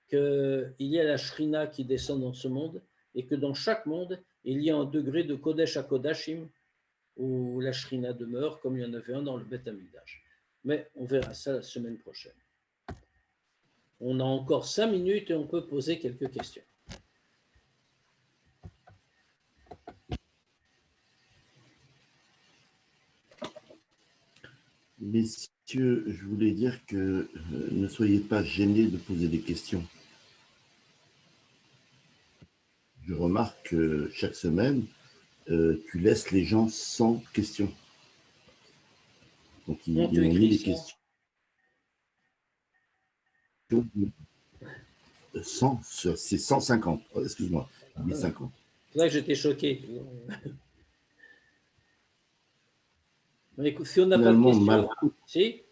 [SPEAKER 1] qu'il y a la Shrina qui descend dans ce monde et que dans chaque monde, il y a un degré de Kodesh à Kodashim où la Shrina demeure, comme il y en avait un dans le Beth Amikdash. Mais on verra ça la semaine prochaine. On a encore 5 minutes et on peut poser quelques questions.
[SPEAKER 2] Messieurs, je voulais dire que ne soyez pas gênés de poser des questions. Je remarque que chaque semaine, tu laisses les gens sans questions. Donc, ils ont mis les questions. 100, c'est 150. Oh, excuse-moi, 1050.
[SPEAKER 1] C'est là que j'étais choqué. Mais écoute, si on n'a pas de questions,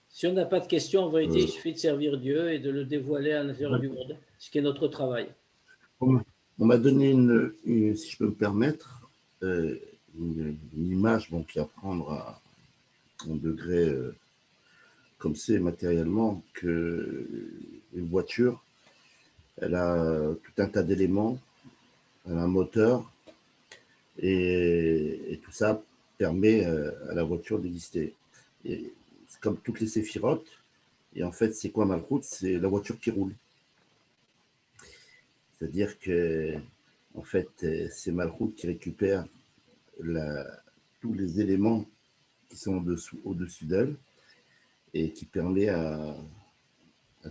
[SPEAKER 1] si on n'a pas de questions, en vérité, il suffit de servir Dieu et de le dévoiler à l'intérieur du monde, ce qui est notre travail.
[SPEAKER 2] On m'a donné si je peux me permettre, une image qui à prendre à un degré comme c'est matériellement, que une voiture, elle a tout un tas d'éléments, elle a un moteur, et tout ça permet à la voiture d'exister. C'est comme toutes les séphirotes, et en fait, c'est quoi Malchut? C'est la voiture qui roule. C'est-à-dire que, en fait, c'est Malchut qui récupère tous les éléments qui sont au-dessus d'elle et qui permet à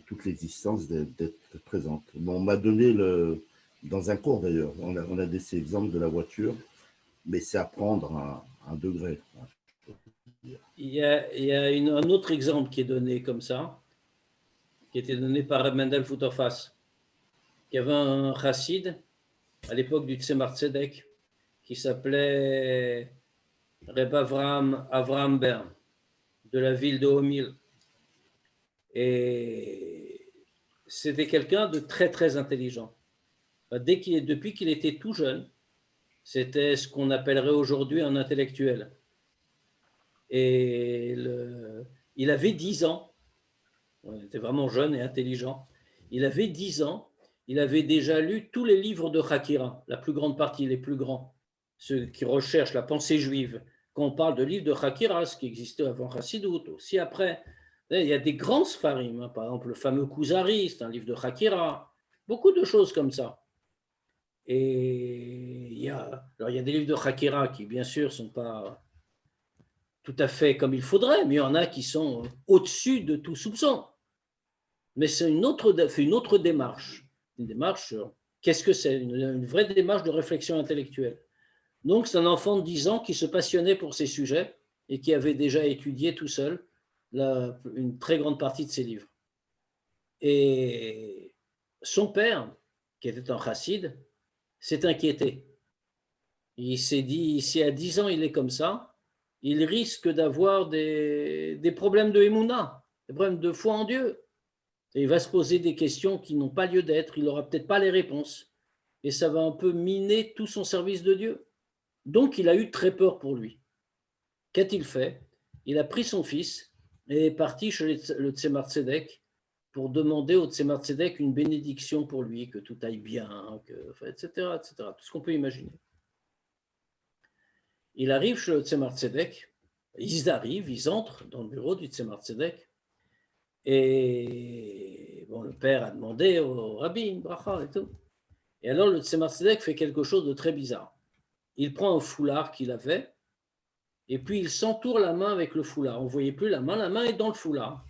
[SPEAKER 2] toute l'existence d'être présente. Bon, on m'a donné dans un cours d'ailleurs, on a des exemples de la voiture, mais c'est à prendre à un degré.
[SPEAKER 1] Il y a un autre exemple qui est donné comme ça, qui était donné par Reb Mendel Futofas. Il y avait un chassid à l'époque du Tzemar Tzedek qui s'appelait Reb Avraham Bern de la ville de Homil. Et c'était quelqu'un de très très intelligent. Depuis qu'il était tout jeune, c'était ce qu'on appellerait aujourd'hui un intellectuel. Et il avait 10 ans, il était vraiment jeune et intelligent. Il avait 10 ans, il avait déjà lu tous les livres de Hakira, la plus grande partie, les plus grands, ceux qui recherchent la pensée juive. Quand on parle de livres de Hakira, ce qui existait avant Chassidut, aussi après, il y a des grands sfarim, par exemple le fameux Kuzari, c'est un livre de Hakira, beaucoup de choses comme ça. Et il y a des livres de Hakira qui, bien sûr, ne sont pas tout à fait comme il faudrait, mais il y en a qui sont au-dessus de tout soupçon. Mais c'est une autre démarche. Une démarche, qu'est-ce que c'est? Une vraie démarche de réflexion intellectuelle. Donc, c'est un enfant de 10 ans qui se passionnait pour ces sujets et qui avait déjà étudié tout seul une très grande partie de ses livres. Et son père, qui était un chassid, s'est inquiété. Il s'est dit, si à 10 ans il est comme ça, il risque d'avoir des problèmes de émouna, des problèmes de foi en Dieu. Et il va se poser des questions qui n'ont pas lieu d'être, il n'aura peut-être pas les réponses. Et ça va un peu miner tout son service de Dieu. Donc il a eu très peur pour lui. Qu'a-t-il fait? Il a pris son fils et est parti chez le Tzemar Tzedek pour demander au Tzemar Tzedek une bénédiction pour lui, que tout aille bien, etc., etc., tout ce qu'on peut imaginer. Il arrive chez le Tzemar Tzedek, ils entrent dans le bureau du Tzemar Tzedek, et bon, le père a demandé au rabbi une bracha et tout. Et alors le Tzemar Tzedek fait quelque chose de très bizarre. Il prend un foulard qu'il avait, et puis il s'entoure la main avec le foulard. On ne voyait plus la main est dans le foulard.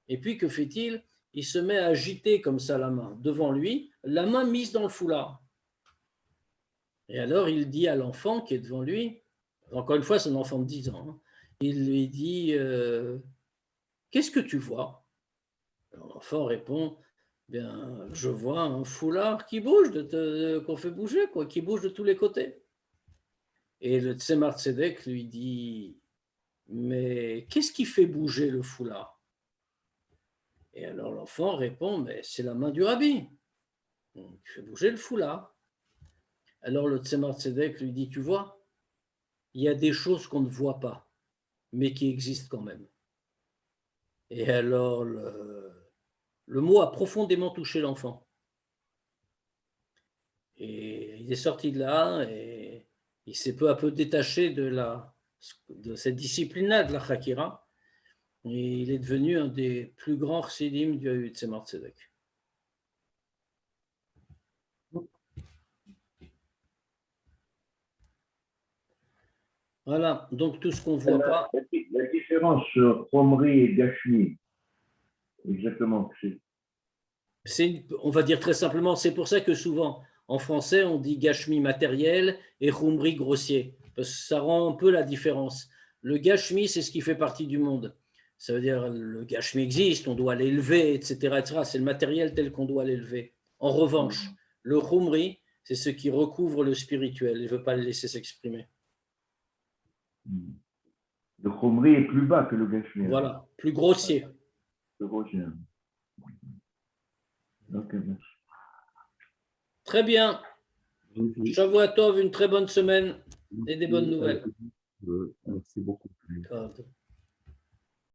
[SPEAKER 1] Et puis que fait-il? Il se met à agiter comme ça la main devant lui, la main mise dans le foulard. Et alors il dit à l'enfant qui est devant lui, encore une fois c'est un enfant de 10 ans, il lui dit qu'est-ce que tu vois? L'enfant répond, bien, je vois un foulard qui bouge, qu'on fait bouger, quoi, qui bouge de tous les côtés. Et le Tzemar Tzedek lui dit, mais qu'est-ce qui fait bouger le foulard? Et alors l'enfant répond, mais c'est la main du rabbi qui fait bouger le foulard. Alors le Tzemar Tzedek lui dit, tu vois, il y a des choses qu'on ne voit pas, mais qui existent quand même. Et alors Le mot a profondément touché l'enfant. Et il est sorti de là et il s'est peu à peu détaché de cette discipline-là, de la Chakira. Et il est devenu un des plus grands chassidim du Tzemar Tzedek. Voilà, donc tout ce qu'on ne voit pas.
[SPEAKER 3] La différence sur Omri et Gashmi, exactement.
[SPEAKER 1] On va dire très simplement, c'est pour ça que souvent, en français, on dit Gashmi matériel et Khumri grossier, parce que ça rend un peu la différence. Le Gashmi, c'est ce qui fait partie du monde. Ça veut dire le Gashmi existe, on doit l'élever, etc., etc. C'est le matériel tel qu'on doit l'élever. En revanche, le Khumri, c'est ce qui recouvre le spirituel. Il ne veut pas le laisser s'exprimer.
[SPEAKER 3] Le Khomri est plus bas que le Gashmi.
[SPEAKER 1] Voilà, plus grossier.
[SPEAKER 3] Plus grossier. Ok, merci.
[SPEAKER 1] Très bien. Shavua Tov, une très bonne semaine et des bonnes nouvelles.
[SPEAKER 2] Merci beaucoup.